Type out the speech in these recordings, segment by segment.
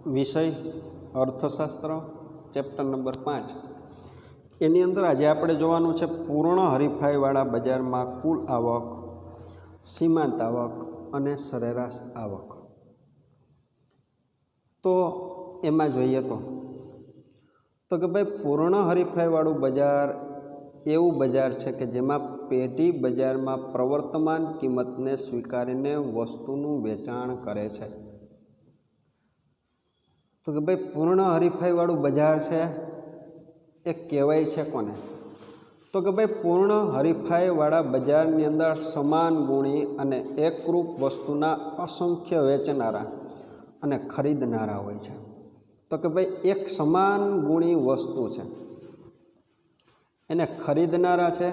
વિષય અર્થશાસ્ત્ર chapter number 5 એની અંદર આજે આપણે જોવાનું છે પૂર્ણ હરીફાઈવાળા બજારમાં કુલ આવક, સીમાંત આવક અને સરેરાશ આવક। તો એમાં જોઈએ તો કે ભાઈ પૂર્ણ હરીફાઈવાળું બજાર એવું બજાર છે કે જેમાં પેઢી બજારમાં પ્રવર્તમાન કિંમતને સ્વીકારીને વસ્તુનું વેચાણ કરે છે। તો કે ભાઈ પૂર્ણ હરીફાઈવાળું બજાર છે એ કહેવાય છે કોને? તો કે ભાઈ પૂર્ણ હરીફાઈવાળા બજારની અંદર સમાન ગુણી અને એકરૂપ વસ્તુના અસંખ્ય વેચનારા અને ખરીદનારા હોય છે। તો કે ભાઈ એક સમાન ગુણી વસ્તુ છે, એને ખરીદનારા છે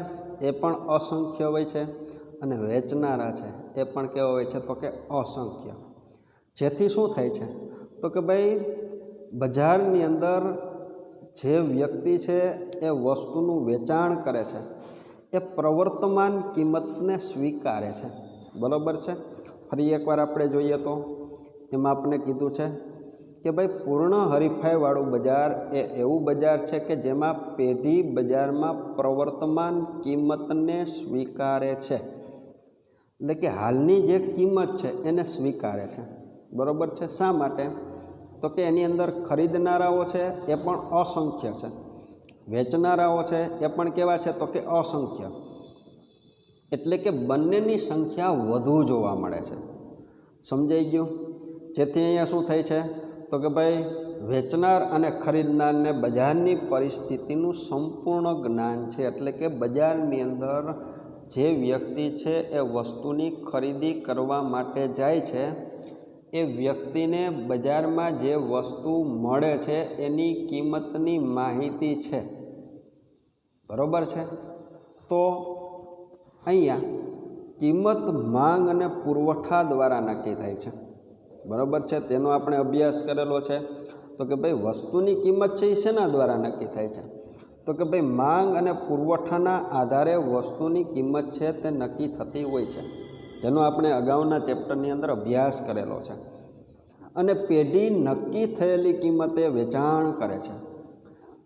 એ પણ અસંખ્ય હોય છે અને વેચનારા છે એ પણ કેવા હોય છે? તો કે અસંખ્ય। જેથી શું થાય છે? તો કે ભાઈ બજારની અંદર જે વ્યક્તિ છે એ વસ્તુનું વેચાણ કરે છે એ પ્રવર્તમાન કિંમતને સ્વીકારે છે, બરાબર છે। ફરી એકવાર આપણે જોઈએ તો એમાં આપણે કીધું છે કે ભાઈ પૂર્ણ હરીફાઈવાળું બજાર એ એવું બજાર છે કે જેમાં પેઢી બજારમાં પ્રવર્તમાન કિંમતને સ્વીકારે છે, એટલે કે હાલની જે કિંમત છે એને સ્વીકારે છે, બરાબર છે। શા માટે? તો કે એની અંદર ખરીદનારાઓ છે એ પણ અસંખ્ય છે, વેચનારાઓ છે એ પણ કેવા છે? તો કે અસંખ્ય, એટલે કે બંનેની સંખ્યા વધુ જોવા મળે છે। સમજાઈ ગયું? જેથી અહીંયા શું થાય છે? તો કે ભાઈ વેચનાર અને ખરીદનારને બજારની પરિસ્થિતિનું સંપૂર્ણ જ્ઞાન છે, એટલે કે બજારની અંદર જે વ્યક્તિ છે એ વસ્તુની ખરીદી કરવા માટે જાય છે એ વ્યક્તિને બજારમાં જે વસ્તુ મળે છે એની કિંમતની માહિતી છે, બરાબર છે। તો અહીંયા કિંમત માંગ અને પુરવઠા દ્વારા નક્કી થાય છે, બરાબર છે। તેનો આપણે અભ્યાસ કરેલો છે। તો કે ભાઈ વસ્તુની કિંમત છે એ શેના દ્વારા નક્કી થાય છે? તો કે ભાઈ માંગ અને પુરવઠાના આધારે વસ્તુની કિંમત છે તે નક્કી થતી હોય છે, જેનો આપણે અગાઉના ચેપ્ટરની અંદર અભ્યાસ કરેલો છે। અને પેઢી નક્કી થયેલી કિંમતે વેચાણ કરે છે।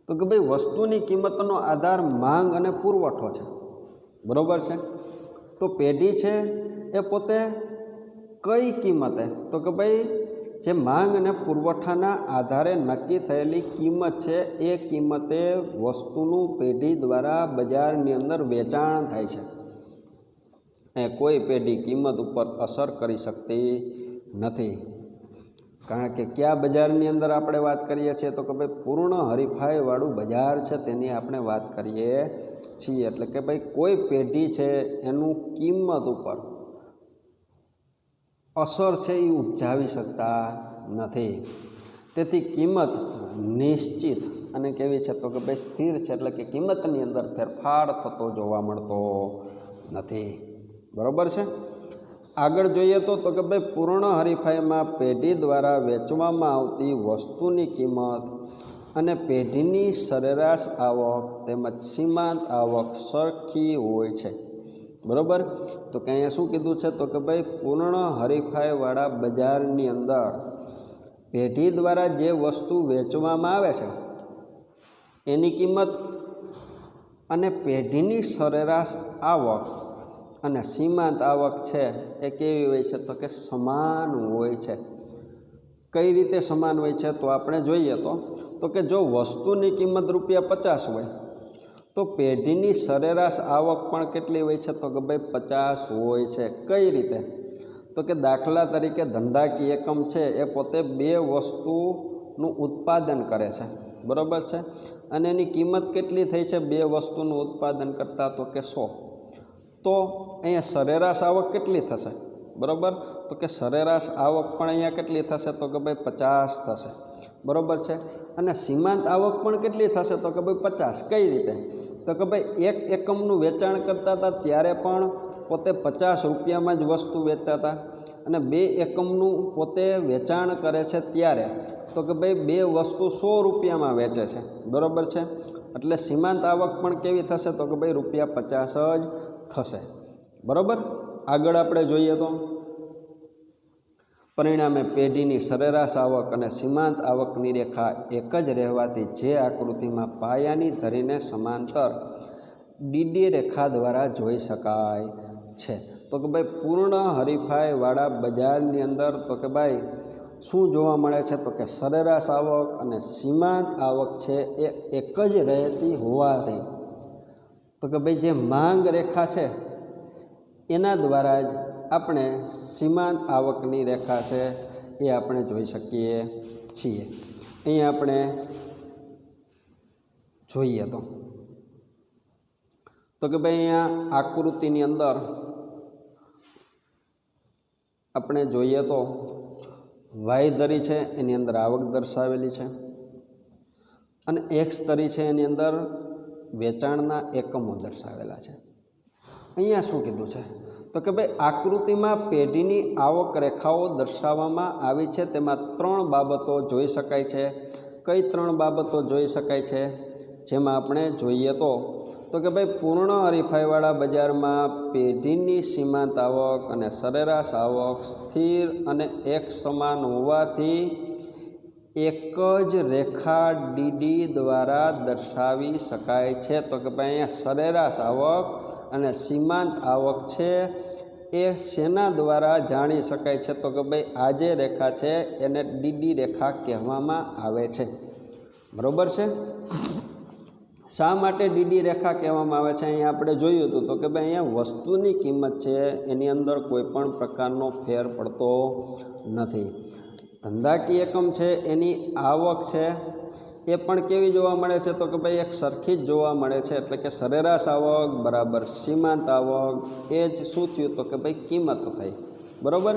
તો કે ભાઈ વસ્તુની કિંમતનો આધાર માંગ અને પુરવઠો છે, બરાબર છે। તો પેઢી છે એ પોતે કઈ કિંમતે? તો કે ભાઈ જે માંગ અને પુરવઠાના આધારે નક્કી થયેલી કિંમત છે એ કિંમતે વસ્તુનું પેઢી દ્વારા બજારની અંદર વેચાણ થાય છે। એ કોઈ પેઢી કિંમત ઉપર અસર કરી શકતી નથી, કારણ કે કયા બજારની અંદર આપણે વાત કરીએ છીએ? તો કે ભાઈ પૂર્ણ હરીફાઈવાળું બજાર છે તેની આપણે વાત કરીએ છીએ, એટલે કે ભાઈ કોઈ પેઢી છે એનું કિંમત ઉપર અસર છે એ ઉપજાવી શકતા નથી। તેથી કિંમત નિશ્ચિત અને કેવી છે? તો કે ભાઈ સ્થિર છે, એટલે કે કિંમતની અંદર ફેરફાર થતો જોવા મળતો નથી, બરાબર છે। આગળ જોઈએ તો કે ભાઈ પૂર્ણ હરીફાઈમાં પેઢી દ્વારા વેચવામાં આવતી વસ્તુની કિંમત અને પેઢીની સરેરાશ આવક તેમજ સીમાંત આવક સરખી હોય છે, બરાબર। તો કે અહીંયા શું કીધું છે? તો કે ભાઈ પૂર્ણ હરીફાઈવાળા બજારની અંદર પેઢી દ્વારા જે વસ્તુ વેચવામાં આવે છે એની કિંમત અને પેઢીની સરેરાશ આવક અને સીમાંત આવક છે એ કેવી હોય છે? તો કે સમાન હોય છે। કઈ રીતે સમાન હોય છે? તો આપણે જોઈએ તો કે જો વસ્તુની કિંમત ₹50 હોય તો પેઢીની સરેરાશ આવક પણ કેટલી હોય છે? તો કે ભાઈ 50 હોય છે। કઈ રીતે? તો કે દાખલા તરીકે ધંધાકીય એકમ છે એ પોતે 2 વસ્તુનું ઉત્પાદન કરે છે, બરાબર છે, અને એની કિંમત કેટલી થઈ છે 2 વસ્તુનું ઉત્પાદન કરતાં? તો કે 100। તો અહીંયા સરેરાશ આવક કેટલી થશે? બરાબર, તો કે સરેરાશ આવક પણ અહીંયા કેટલી થશે? તો કે ભાઈ 50 થશે, બરાબર છે। અને સીમાંત આવક પણ કેટલી થશે? તો કે ભાઈ 50। કઈ રીતે? તો કે ભાઈ 1 એકમનું વેચાણ કરતા હતા ત્યારે પણ પોતે ₹50 જ વસ્તુ વેચતા હતા, અને 2 એકમનું પોતે વેચાણ કરે છે ત્યારે તો કે ભાઈ 2 વસ્તુ ₹100 વેચે છે, બરાબર છે। એટલે સીમાંત આવક પણ કેવી થશે? તો કે ભાઈ ₹50 જ થશે, બરાબર। આગળ આપણે જોઈએ પરિણામે પેઢીની સરેરાશ આવક અને સીમાંત આવકની રેખા એક જ રહેવાથી જે આકૃતિમાં પાયાની ધરીને સમાંતર ડીડી રેખા દ્વારા જોઈ શકાય છે। તો કે ભાઈ પૂર્ણ હરીફાઈવાળા બજારની અંદર તો કે ભાઈ શું જોવા મળે છે? તો કે સરેરાશ આવક અને સીમાંત આવક છે એ એક જ રહેતી હોવાથી તો કે ભાઈ જે માંગ રેખા છે એના દ્વારા જ આપણે સીમાંત આવકની રેખા છે એ આપણે જોઈ શકીએ છીએ। અહીંયા આપણે જોઈએ તો કે ભાઈ અહીંયા આકૃતિની અંદર આપણે જોઈએ તો વાય ધરી છે એની અંદર આવક દર્શાવેલી છે અને એક્સ ધરી છે એની અંદર વેચાણના એકમો દર્શાવેલા છે। અહીંયા શું કીધું છે? તો કે ભાઈ આકૃતિમાં પેઢીની આવક રેખાઓ દર્શાવવામાં આવી છે, તેમાં 3 બાબતો જોઈ શકાય છે। કઈ 3 બાબતો જોઈ શકાય છે? જેમાં આપણે જોઈએ તો કે ભાઈ પૂર્ણ હરીફાઈવાળા બજારમાં પેઢીની સીમાંત આવક અને સરેરાશ આવક સ્થિર અને એક સમાન હોવાથી એક જ રેખા ડીડી દ્વારા દર્શાવી શકાય છે। તો કે ભાઈ અહીંયા સરેરાશ આવક અને સીમાંત આવક છે એ શેના દ્વારા જાણી શકાય છે? તો કે ભાઈ આ જે રેખા છે એને ડીડી રેખા કહેવામાં આવે છે, બરાબર છે। શા માટે ડીડી રેખા કહેવામાં આવે છે? અહીંયા આપણે જોયું હતું તો કે ભાઈ અહીંયા વસ્તુની કિંમત છે એની અંદર કોઈ પણ પ્રકારનો ફેર પડતો નથી। ધંધાકીય એકમ છે એની આવક છે એ પણ કેવી જોવા મળે છે? તો કે ભાઈ એક સરખી જ જોવા મળે છે, એટલે કે સરેરાશ આવક બરાબર સીમાંત આવક એ જ શું થયું? તો કે ભાઈ કિંમત થઈ, બરાબર।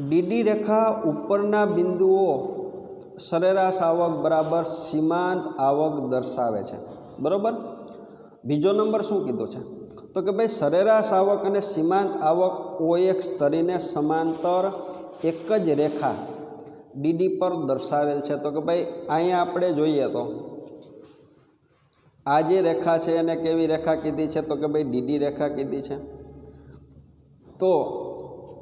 ડીડી રેખા ઉપરના બિંદુઓ સરેરાશ આવક બરાબર સીમાંત આવક દર્શાવે છે, બરાબર। બીજો નંબર શું કીધો છે? તો કે ભાઈ સરેરાશ આવક અને સીમાંત આવક OX ધરીને સમાંતર એક જ રેખા ડીડી પર દર્શાવેલ છે। તો કે ભાઈ અહીંયા આપણે જોઈએ તો આ જે રેખા છે એને કેવી રેખા કીધી છે? તો કે ભાઈ ડીડી રેખા કીધી છે। તો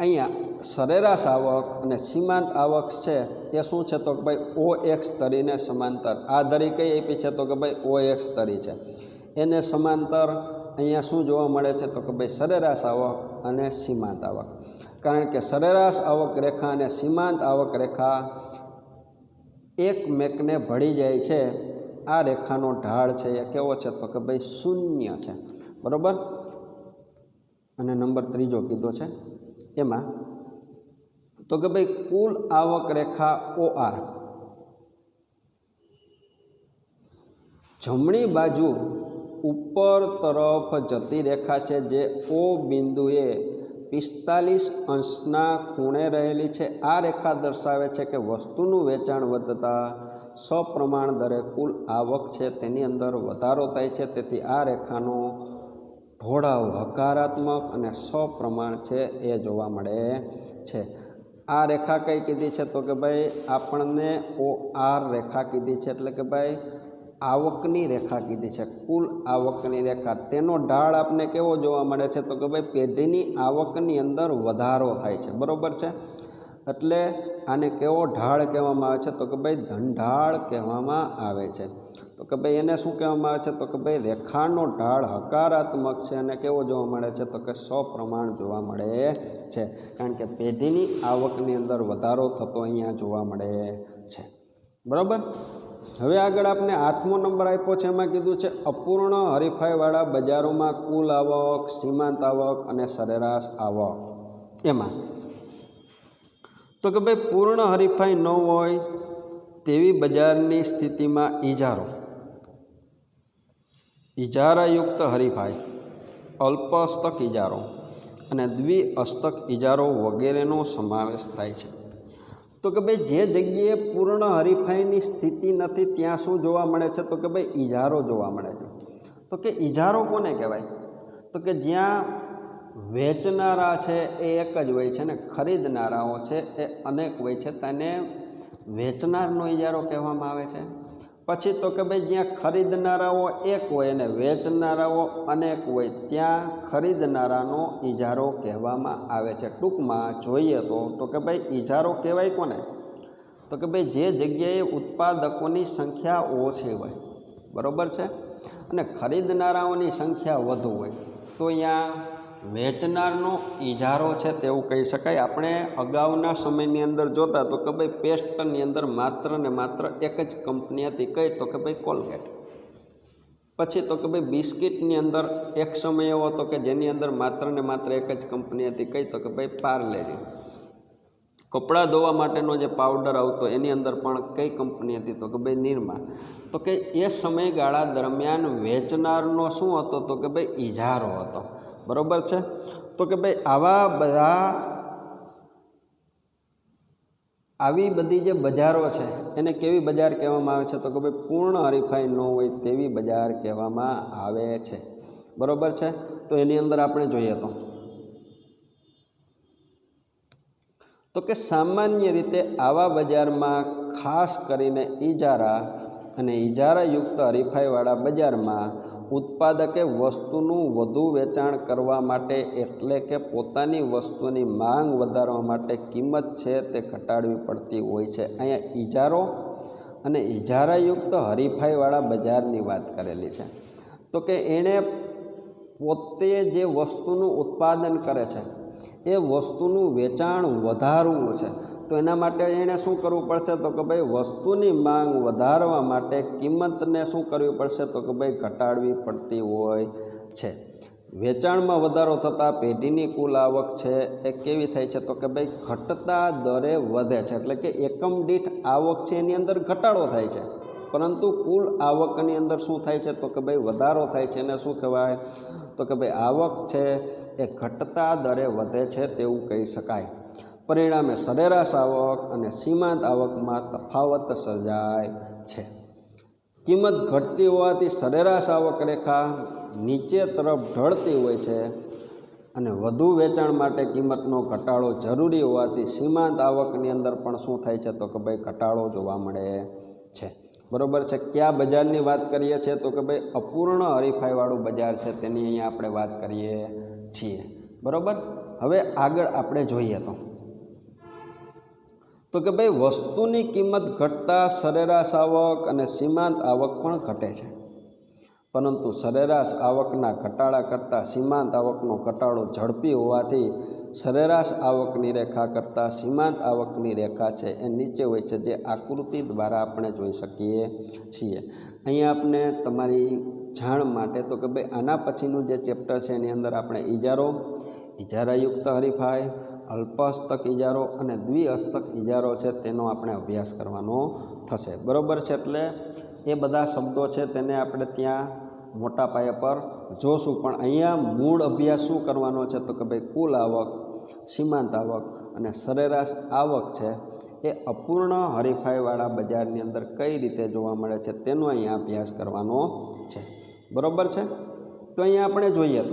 અહીંયા સરેરાશ આવક અને સીમાંત આવક છે એ શું છે? તો કે ભાઈ OX ધરીને સમાંતર આ ધરી કઈ આપી છે? તો કે ભાઈ OX ધરી છે એને સમાંતર અહીંયા શું જોવા મળે છે? તો કે ભાઈ સરેરાશ આવક અને સીમાંત આવક, કારણ કે સરેરાશ આવક રેખા અને સીમાંત આવક રેખા એકમેકને ભળી જાય છે। આ રેખાનો ઢાળ છે એ કેવો છે? તો કે ભાઈ 0 છે, બરાબર। અને નંબર 3 કીધો છે એમાં તો કે ભાઈ કુલ આવક રેખા OR જમણી બાજુ ઉપર તરફ જતી રેખા છે જે O બિંદુએ 45 અંશના ખૂણે રહેલી છે। આ રેખા દર્શાવે છે કે વસ્તુનું વેચાણ વધતા સપ્રમાણ દરે કુલ આવક છે તેની અંદર વધારો થાય છે, તેથી આ રેખાનો ઢોળાવ હકારાત્મક અને સપ્રમાણ છે એ જોવા મળે છે। આ રેખા કઈ કીધી છે? તો કે ભાઈ આપણને OR રેખા કીધી છે, એટલે કે ભાઈ આવકની રેખા કીધી છે, કુલ આવકની રેખા। તેનો ઢાળ આપને કેવો જોવા મળે છે? તો કે ભાઈ પેઢીની આવકની અંદર વધારો થાય છે, બરાબર છે। એટલે આને કેવો ઢાળ કહેવામાં આવે છે? તો કે ભાઈ ધનઢાળ કહેવામાં આવે છે। તો કે ભાઈ એને શું કહેવામાં આવે છે? તો કે ભાઈ રેખાનો ઢાળ હકારાત્મક છે અને કેવો જોવા મળે છે? તો કે સપ્રમાણ જોવા મળે છે, કારણ કે પેઢીની આવકની અંદર વધારો થતો અહીંયા જોવા મળે છે, બરાબર। હવે આગળ આપણે 8મો નંબર આપ્યો છે, એમાં કીધું છે અપૂર્ણ હરીફાઈવાળા બજારોમાં કુલ આવક, સીમાંત આવક અને સરેરાશ આવક। એમાં તો કે ભાઈ પૂર્ણ હરીફાઈ ન હોય તેવી બજારની સ્થિતિમાં ઇજારાયુક્ત હરીફાઈ, અલ્પહસ્તક ઇજારો અને દ્વિહસ્તક ઇજારો વગેરેનો સમાવેશ થાય છે। તો કે ભાઈ જે જગ્યાએ પૂર્ણ હરીફાઈની સ્થિતિ નથી ત્યાં શું જોવા મળે છે? તો કે ભાઈ ઇજારો જોવા મળે છે। તો કે ઇજારો કોને કહેવાય? તો કે જ્યાં વેચનારા છે એ એક જ હોય છે ને ખરીદનારાઓ છે એ અનેક હોય છે, તેને વેચનારનો ઇજારો કહેવામાં આવે છે। પછી તો કે ભાઈ જ્યાં ખરીદનારાઓ એક હોય અને વેચનારાઓ અનેક હોય ત્યાં ખરીદનારાનો ઇજારો કહેવામાં આવે છે. ટૂંકમાં જોઈએ તો કે ભાઈ ઇજારો કહેવાય કોને? તો કે ભાઈ જે જગ્યાએ ઉત્પાદકોની સંખ્યા ઓછી હોય, બરાબર છે, અને ખરીદનારાઓની સંખ્યા વધુ હોય તો અહીંયા વેચનારનો ઇજારો છે તેવું કહી શકાય. આપણે અગાઉના સમયની અંદર જોતા તો કે ભાઈ પેસ્ટની અંદર માત્ર ને માત્ર એક જ કંપની હતી, કઈ? તો કે ભાઈ કોલગેટ. પછી તો કે ભાઈ બિસ્કિટની અંદર એક સમય એવો હતો કે જેની અંદર માત્ર ને માત્ર એક જ કંપની હતી, કઈ? તો કે ભાઈ પાર્લેજી. કપડાં ધોવા માટેનો જે પાવડર આવતો એની અંદર પણ કઈ કંપની હતી? તો કે ભાઈ નિરમા. તો કે એ સમયગાળા દરમિયાન વેચનારનો શું હતો? તો કે ભાઈ ઇજારો હતો, બરાબર છે. તો કે ભાઈ આવી બધી જે બજારો છે એને કેવી બજાર કહેવામાં આવે છે? તો કે ભાઈ પૂર્ણ હરીફાઈ ન હોય તેવી બજાર કહેવામાં આવે છે, બરાબર છે. તો એની અંદર આપણે જોઈએ તો કે સામાન્ય રીતે આવા બજારમાં ખાસ કરીને ઇજારા અને ઇજારાયુક્ત હરીફાઈવાળા બજારમાં ઉત્પાદકે વસ્તુનું વધુ વેચાણ કરવા માટે એટલે કે પોતાની વસ્તુની માંગ વધારવા માટે કિંમત છે તે ઘટાડવી પડતી હોય છે. અહીંયા ઇજારો અને ઇજારાયુક્ત હરીફાઈવાળા બજારની વાત કરેલી છે. તો કે એણે પોતે જે વસ્તુનું ઉત્પાદન કરે છે એ વસ્તુનું વેચાણ વધારવું છે તો એના માટે એણે શું કરવું પડશે? તો કે ભાઈ વસ્તુની માંગ વધારવા માટે કિંમતને શું કરવી પડશે? તો કે ભાઈ ઘટાડવી પડતી હોય છે. વેચાણમાં વધારો થતાં પેઢીની કુલ આવક છે એ કેવી થાય છે? તો કે ભાઈ ઘટતા દરે વધે છે, એટલે કે એકમ દીઠ આવક છે એની અંદર ઘટાડો થાય છે, પરંતુ કુલ આવકની અંદર શું થાય છે? તો કે ભાઈ વધારો થાય છે. એને શું કહેવાય? તો કે ભાઈ આવક છે એ ઘટતા દરે વધે છે તેવું કહી શકાય. પરિણામે સરેરાશ આવક અને સીમાંત આવકમાં તફાવત સર્જાય છે. કિંમત ઘટતી હોવાથી સરેરાશ આવક રેખા નીચે તરફ ઢળતી હોય છે અને વધુ વેચાણ માટે કિંમતનો ઘટાડો જરૂરી હોવાથી સીમાંત આવકની અંદર પણ શું થાય છે? તો કે ભાઈ ઘટાડો જોવા મળે છે, બરાબર છે. કયા બજારની વાત કરીએ છીએ? તો કે ભાઈ અપૂર્ણ હરીફાઈવાળું બજાર છે તેની અહીંયા આપણે વાત કરીએ છીએ, બરાબર. હવે આગળ આપણે જોઈએ તો કે ભાઈ વસ્તુની કિંમત ઘટતા સરેરાશ આવક અને સીમાંત આવક પણ ઘટે છે, પરંતુ સરેરાશ આવકના ઘટાડા કરતાં સીમાંત આવકનો ઘટાડો ઝડપી હોવાથી સરેરાશ આવકની રેખા કરતાં સીમાંત આવકની રેખા છે એ નીચે હોય છે, જે આકૃતિ દ્વારા આપણે જોઈ શકીએ છીએ. અહીંયા આપણે તમારી જાણ માટે તો કે ભાઈ આના પછીનું જે ચેપ્ટર છે એની અંદર આપણે ઇજારો, ઇજારાયુક્ત હરીફાઈ, અલ્પહસ્તક ઇજારો અને દ્વિહસ્તક ઇજારો છે તેનો આપણે અભ્યાસ કરવાનો થશે, બરાબર છે. એટલે એ બધા શબ્દો છે તેને આપણે ત્યાં મોટા પાયા પર જોશું, પણ અહીંયા મૂળ અભ્યાસ શું કરવાનો છે? તો કે ભાઈ કુલ આવક, સીમાંત આવક અને સરેરાશ આવક છે એ અપૂર્ણ હરીફાઈવાળા બજારની અંદર કઈ રીતે જોવા મળે છે તેનો અહીંયા અભ્યાસ કરવાનો છે, બરાબર છે. તો અહીંયા આપણે જોઈએ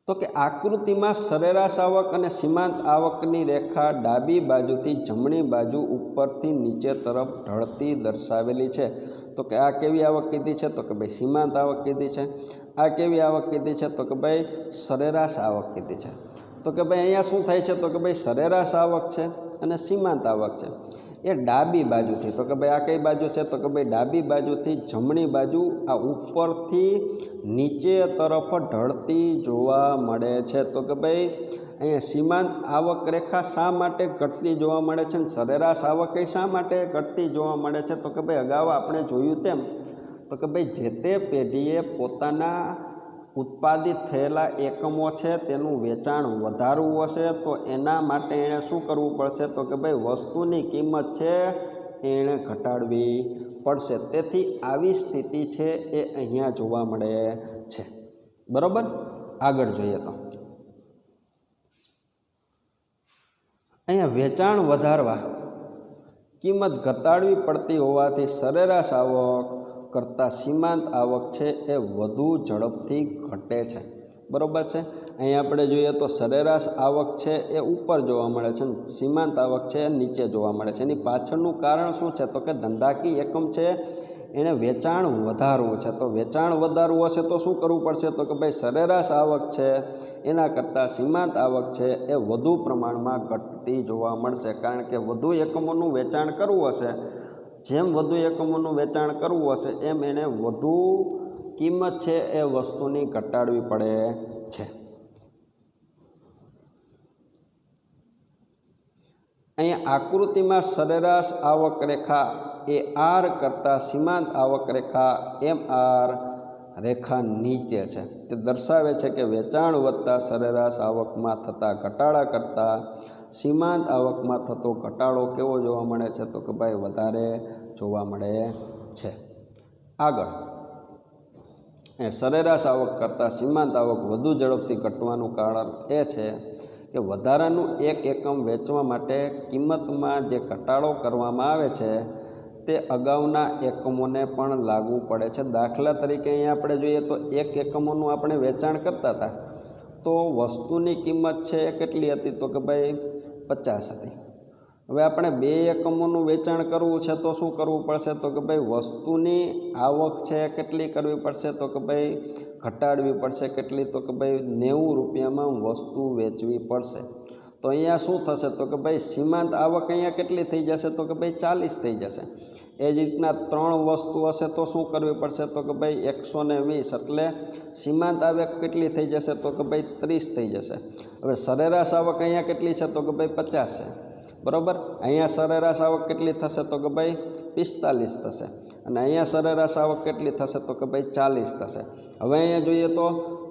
તો કે આકૃતિમાં સરેરાશ આવક અને સીમાંત આવકની રેખા ડાબી બાજુથી જમણી બાજુ ઉપરથી નીચે તરફ ઢળતી દર્શાવેલી છે. તો કે આ કેવી આવક કીધી છે? તો કે ભાઈ સીમાંત આવક કીધી છે. આ કેવી આવક કીધી છે? તો કે ભાઈ સરેરાશ આવક કીધી છે. તો કે ભાઈ અહીંયા શું થાય છે? તો કે ભાઈ સરેરાશ આવક છે અને સીમાંત આવક છે એ ડાબી બાજુથી, તો કે ભાઈ આ કઈ બાજુ છે? તો કે ભાઈ ડાબી બાજુથી જમણી બાજુ આ ઉપરથી નીચે તરફ ઢળતી જોવા મળે છે. તો કે ભાઈ અહીંયા સીમાંત આવક રેખા શા માટે ઘટતી જોવા મળે છે અને સરેરાશ આવક એ શા માટે ઘટતી જોવા મળે છે? તો કે ભાઈ અગાઉ આપણે જોયું તેમ તો કે ભાઈ જે તે પેઢીએ પોતાના ઉત્પાદિત થયેલા એકમો છે તેનું વેચાણ વધારવું હશે તો એના માટે એણે શું કરવું પડશે? તો કે ભાઈ વસ્તુની કિંમત છે એણે ઘટાડવી પડશે. તેથી આવી સ્થિતિ છે એ અહીંયા જોવા મળે છે, બરાબર. આગળ જોઈએ તો અહીંયા વેચાણ વધારવા કિંમત ઘટાડવી પડતી હોવાથી સરેરાશ આવક કરતાં સીમાંત આવક છે એ વધુ ઝડપથી ઘટે છે, बराबर है। अहीं आपणे जोईए तो सरेराश आवक है ए ऊपर जोवा मळे छे, सीमांत आवक है नीचे जोवा मळे छे। एनी पाछळनुं कारण शुं छे तो कि धंधाकीय एकम है एने वेचाण वधारवुं छे। तो वेचाण वधारवुं हशे तो शुं करवुं पड़शे तो कि भाई सरेराश आवक है एना करતાં सीमांत आवक है ए वधु प्रमाणमां घटती जोवा मळशे, कारण के वधु एकमोनुं वेचाण करवुं हशे, जेम वधु एकमोनुं वेचाण करवुं हशे एम एने वधु किंमत है ए वस्तुनी घटाडवी पड़े छे। अहीं आकृति में सरेराश आवक रेखा AR करता सीमांत आवक रेखा MR रेखा नीचे है। ते दर्शावे छे कि वेचाण वधता सरेराश आवक में थता घटाड़ा करता सीमांत आवक में थतो घटाड़ो केवो जोवा मळे छे तो कि भाई वधारे जोवा मळे छे। आगळ सरेराश आवक करता सीमांत आवक वधु झड़पथी घटवानुं कारण ए छे कि वधारानुं एक एकम वेचवा माटे किंमतमां जे घटाडो करवामां आवे छे ते अगाउना एकमोने पण लागू पड़े छे। दाखला तरीके अहीं आपणे जोईए तो एक एकमोनुं आपणे वेचाण करता हता तो वस्तुनी किंमत छे केटली हती तो कि भाई 50 हती। हवे आपणे 2 एकमोनुं वेचाण करवुं छे तो शुं करवुं पड़शे तो कि भाई वस्तुनी आवक छे केटली करवी पड़शे तो कि भाई घटाडवी पड़शे, केटली तो कि भाई 90 रुपयामां वस्तु वेचवी पड़शे। तो अहींया शुं थशे तो कि भाई सीमांत आवक अहींया केटली थई जशे तो कि भाई 40 थई जशे। ए ज रीतना 3 वस्तु हशे तो शुं करवी पड़शे तो कि भाई 120 एटले सीमांत आवक केटली थई जशे तो कि भाई 30 थई जशे। हवे सरेराश आवक अहींया केटली छे तो कि भाई 50 छे, बराबर। अहींया सरेराश आवक केटली थशे तो कि भाई 45 थशे अने अहींया सरेराश आवक केटली थशे तो कि भाई 40 थशे। हवे अहींया जोईए तो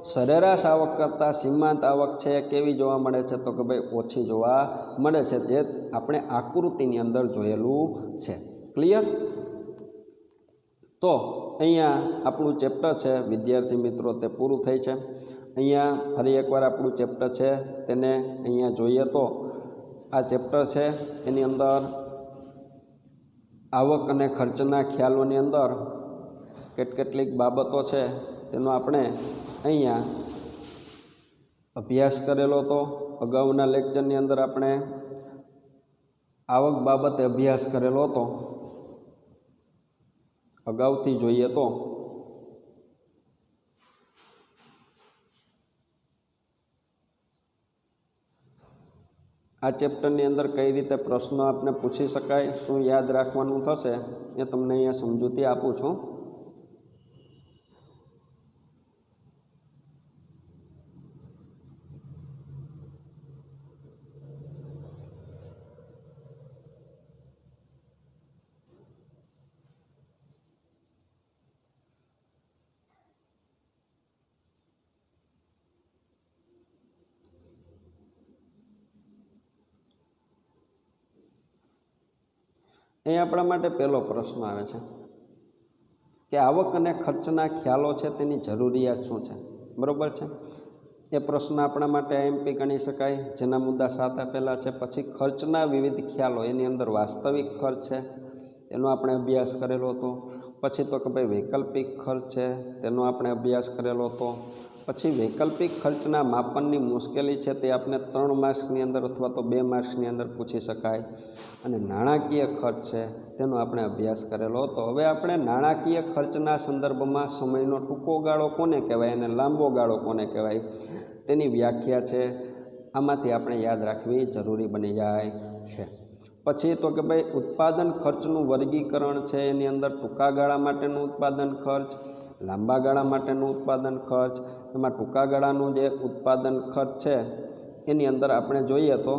सरेराश आवक करता सीमांत आवक है केवी जोवा मळे छे तो कि भाई ओछी जोवा मळे छे, जे आपणे आकृतिनी अंदर जोयेलुं छे। क्लियर? तो अहींया आपणुं चेप्टर है विद्यार्थी मित्रों ते पूरुं थाय छे। अहींया फरी एकवार आपणुं चेप्टर है तेने अहींया जोईए तो आ चेप्टर है एनी अंदर आवक अने खर्चना ख्यालोनी अंदर केटलीक बाबतो छे तेनो आपणे अहींया अभ्यास करेलो तो। अगाउना लेक्चरनी अंदर आपणे आवक बाबते अभ्यास करेलो तो। अगाउथी जोईए तो आ चेप्टरनी अंदर कई रीते प्रश्न आपने पूछी शकाय, शुं याद राखवानुं थशे ए तमने अहींया समजूती आपूं छुं। અહીં આપણા માટે પહેલો પ્રશ્ન આવે છે કે આવક અને ખર્ચના ખ્યાલો છે તેની જરૂરિયાત શું છે, બરાબર છે। એ પ્રશ્ન આપણા માટે એમપી ગણી શકાય, જેના મુદ્દા 7 આપેલા છે। પછી ખર્ચના વિવિધ ખ્યાલો, એની અંદર વાસ્તવિક ખર્ચ છે એનો આપણે અભ્યાસ કરેલો હતો। પછી તો કે ભાઈ વૈકલ્પિક ખર્ચ છે તેનો આપણે અભ્યાસ કરેલો હતો। પછી વૈકલ્પિક ખર્ચના માપનની મુશ્કેલી છે તે આપણે 3 માર્ક્સની અંદર અથવા તો 2 માર્ક્સની અંદર પૂછી શકાય। અને નાણાકીય ખર્ચ છે તેનો આપણે અભ્યાસ કરેલો હતો। હવે આપણે નાણાકીય ખર્ચના સંદર્ભમાં સમયનો ટૂંકો ગાળો કોને કહેવાય અને લાંબો ગાળો કોને કહેવાય તેની વ્યાખ્યા છે, આમાંથી આપણે યાદ રાખવી જરૂરી બની જાય છે। પછી તો કે ભાઈ ઉત્પાદન ખર્ચનું વર્ગીકરણ છે, એની અંદર ટૂંકા ગાળા માટેનું ઉત્પાદન ખર્ચ, લાંબા ગાળા માટેનું ઉત્પાદન ખર્ચ। એમાં ટૂંકા ગાળાનું જે ઉત્પાદન ખર્ચ છે એની અંદર આપણે જોઈએ તો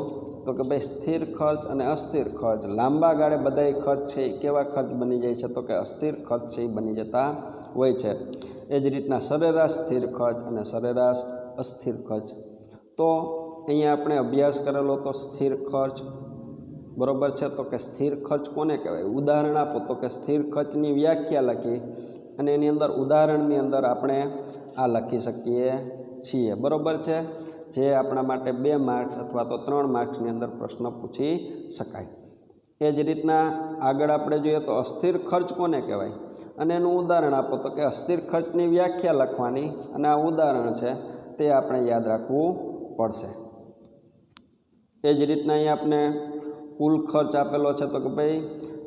કે ભાઈ સ્થિર ખર્ચ અને અસ્થિર ખર્ચ। લાંબા ગાળે બધાય ખર્ચ છે કેવા ખર્ચ બની જાય છે તો કે અસ્થિર ખર્ચ છે એ બની જતા હોય છે। એ જ રીતના સરેરાશ સ્થિર ખર્ચ અને સરેરાશ અસ્થિર ખર્ચ। તો અહીંયા આપણે અભ્યાસ કરેલો તો સ્થિર ખર્ચ, બરાબર છે। તો કે સ્થિર ખર્ચ કોને કહેવાય, ઉદાહરણ આપો તો કે સ્થિર ખર્ચની વ્યાખ્યા લખી અને એની અંદર ઉદાહરણની અંદર આપણે આ લખી શકીએ છીએ, બરાબર છે, જે આપણા માટે 2 માર્ક્સ અથવા તો 3 માર્ક્સની અંદર પ્રશ્ન પૂછી શકાય। એ જ રીતના આગળ આપણે જોઈએ તો અસ્થિર ખર્ચ કોને કહેવાય અને એનું ઉદાહરણ આપો તો કે અસ્થિર ખર્ચની વ્યાખ્યા લખવાની અને આ ઉદાહરણ છે તે આપણે યાદ રાખવું પડશે. એ જ રીતના અહીં આપણે કુલ ખર્ચ આપેલો છે તો કે ભાઈ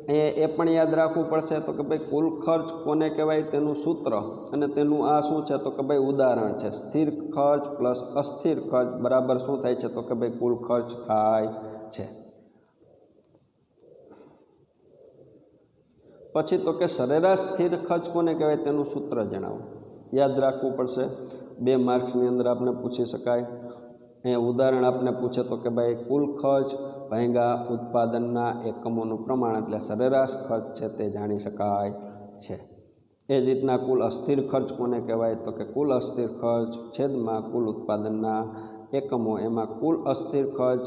અહીંયા એ પણ યાદ રાખવું પડશે તો કે ભાઈ કુલ ખર્ચ કોને કહેવાય તેનું સૂત્ર અને તેનું આ શું છે તો કે ભાઈ ઉદાહરણ છે. સ્થિર ખર્ચ પ્લસ અસ્થિર ખર્ચ બરાબર શું થાય છે તો કે ભાઈ કુલ ખર્ચ થાય છે. પછી તો કે સરેરાશ સ્થિર ખર્ચ કોને કહેવાય તેનું સૂત્ર જણાવો. યાદ રાખવું પડશે. 2 માર્ક્સની અંદર આપણે પૂછી શકાય. અહીંયા ઉદાહરણ આપણે પૂછે તો કે ભાઈ કુલ ખર્ચ ભાગ્યા ઉત્પાદનના એકમોનું પ્રમાણ એટલે સરેરાશ ખર્ચ છે તે જાણી શકાય છે. એ જ રીતના કુલ અસ્થિર ખર્ચ કોને કહેવાય તો કે કુલ અસ્થિર ખર્ચ છેદમાં કુલ ઉત્પાદનના એકમો એમાં કુલ અસ્થિર ખર્ચ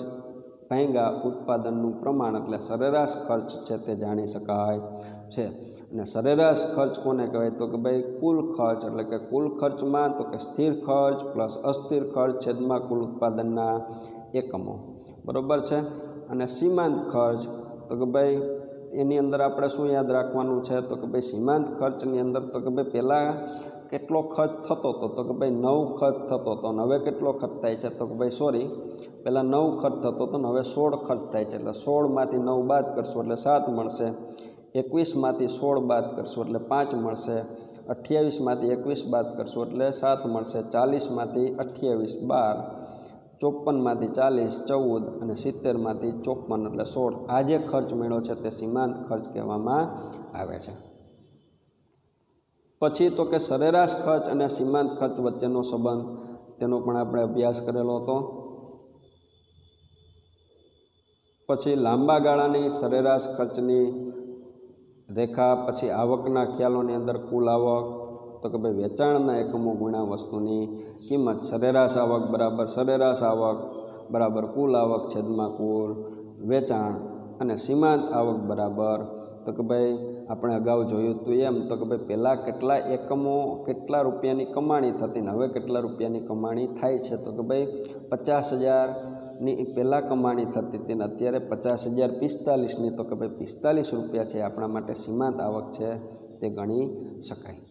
ભાગ્યા ઉત્પાદનનું પ્રમાણ એટલે સરેરાશ ખર્ચ છે તે જાણી શકાય છે. અને સરેરાશ ખર્ચ કોને કહેવાય તો કે ભાઈ કુલ ખર્ચ એટલે કે કુલ ખર્ચમાં તો કે સ્થિર ખર્ચ પ્લસ અસ્થિર ખર્ચ છેદમાં કુલ ઉત્પાદનના એકમો. બરાબર છે. અને સીમાંત ખર્ચ તો કે ભાઈ એની અંદર આપણે શું યાદ રાખવાનું છે તો કે ભાઈ સીમાંત ખર્ચની અંદર તો કે ભાઈ પહેલાં કેટલો ખર્ચ થતો હતો તો કે ભાઈ 9 ખર્ચ થતો હતો અને હવે કેટલો ખર્ચ થાય છે તો કે ભાઈ પહેલાં 9 ખર્ચ થતો હતો ને હવે 16 ખર્ચ થાય છે. એટલે 16માંથી 9 બાદ કરશું એટલે 7 મળશે. 21માંથી 16 બાદ કરશું એટલે 5 મળશે. 28માંથી 21 બાદ કરશું એટલે 7 મળશે. 40માંથી 28 12, 54માંથી 40 14 અને 70માંથી 54 એટલે 16. આ જે ખર્ચ મળ્યો છે તે સીમાંત ખર્ચ કહેવામાં આવે છે. પછી તો કે સરેરાશ ખર્ચ અને સીમાંત ખર્ચ વચ્ચેનો સંબંધ તેનો પણ આપણે અભ્યાસ કરેલો હતો. પછી લાંબા ગાળાની સરેરાશ ખર્ચની રેખા. પછી આવકના ખ્યાલોની અંદર કુલ આવક તો કે ભાઈ વેચાણના એકમો ગુણ્યા વસ્તુની કિંમત. સરેરાશ આવક બરાબર કુલ આવક છેદમાં કુલ વેચાણ. અને સીમાંત આવક બરાબર તો કે ભાઈ આપણે અગાઉ જોયું હતું એમ તો કે ભાઈ પહેલાં કેટલા એકમો કેટલા રૂપિયાની કમાણી થતી ને હવે કેટલા રૂપિયાની કમાણી થાય છે તો કે ભાઈ 50,000ની પહેલાં કમાણી થતી હતી ને અત્યારે 50,045ની તો કે ભાઈ 45 રૂપિયા છે આપણા માટે સીમાંત આવક છે તે ગણી શકાય.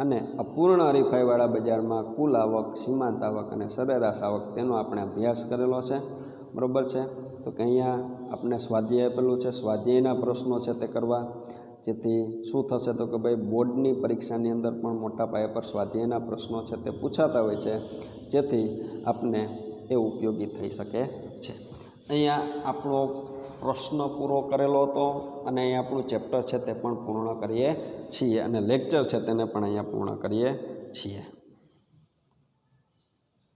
અને અપૂર્ણ હરીફાઈવાળા બજારમાં કુલ આવક, સીમાંત આવક અને સરેરાશ આવક તેનો આપણે અભ્યાસ કરેલો છે. બરાબર છે. તો કે અહીંયા આપણે સ્વાધ્યાય આપેલું છે. સ્વાધ્યાયના પ્રશ્નો છે તે કરવા, જેથી શું થશે તો કે ભાઈ બોર્ડની પરીક્ષાની અંદર પણ મોટા પાયા પર સ્વાધ્યાયના પ્રશ્નો છે તે પૂછાતા હોય છે, જેથી આપને એ ઉપયોગી થઈ શકે છે. અહીંયા આપણો પ્રશ્ન પૂરો કરેલો હતો અને અહીંયા આપણું ચેપ્ટર છે તે પણ પૂર્ણ કરીએ છીએ અને લેક્ચર છે તેને પણ અહીંયા પૂર્ણ કરીએ છીએ.